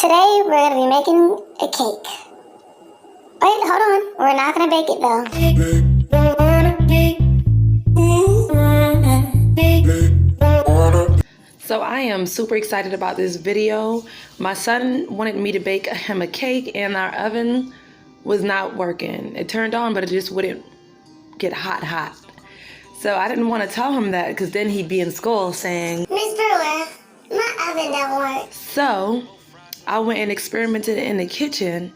Today we're going to be making a cake. Wait, hold on. We're not going to bake it though. So I am super excited about this video. My son wanted me to bake him a cake and our oven was not working. It turned on, but it just wouldn't get hot. So I didn't want to tell him that because then he'd be in school saying, Miss Brewer, my oven don't work. So I went and experimented in the kitchen.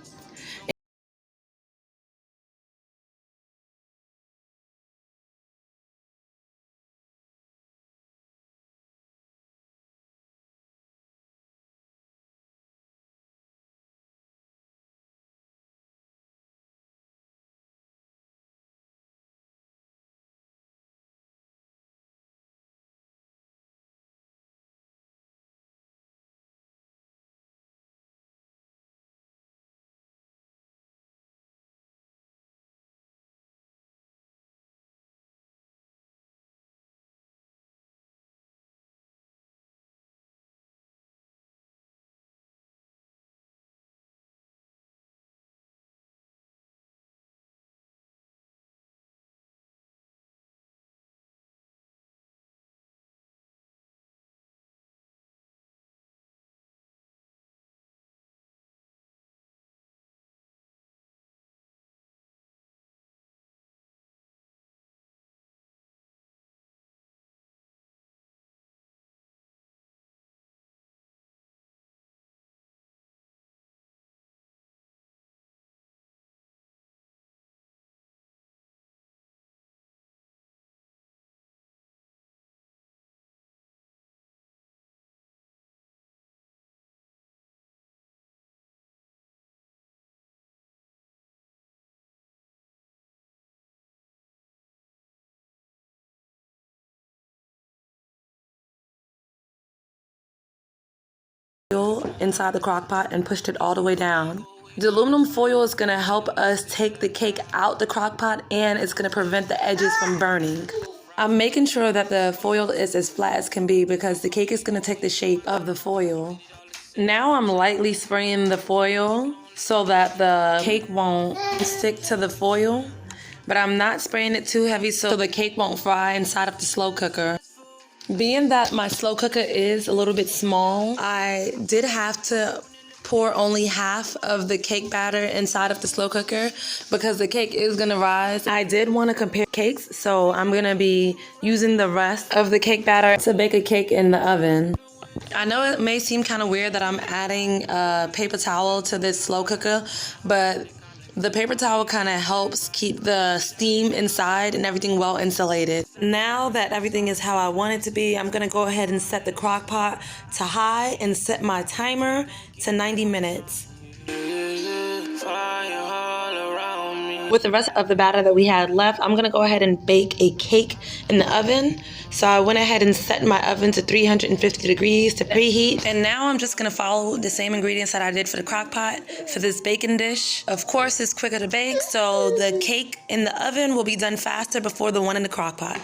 Inside the crock pot and pushed it all the way down. The aluminum foil is gonna help us take the cake out the crock pot and it's gonna prevent the edges from burning. I'm making sure that the foil is as flat as can be because the cake is gonna take the shape of the foil. Now I'm lightly spraying the foil so that the cake won't stick to the foil, but I'm not spraying it too heavy so the cake won't fry inside of the slow cooker. Being that my slow cooker is a little bit small, I did have to pour only half of the cake batter inside of the slow cooker because the cake is gonna rise. I did want to compare cakes, so I'm gonna be using the rest of the cake batter to bake a cake in the oven. I know it may seem kind of weird that I'm adding a paper towel to this slow cooker, but the paper towel kind of helps keep the steam inside and everything well insulated. Now that everything is how I want it to be, I'm gonna go ahead and set the crock pot to high and set my timer to 90 minutes. With the rest of the batter that we had left, I'm gonna go ahead and bake a cake in the oven. So I went ahead and set my oven to 350 degrees to preheat. And now I'm just gonna follow the same ingredients that I did for the crock pot for this baking dish. Of course, it's quicker to bake, so the cake in the oven will be done faster before the one in the crock pot.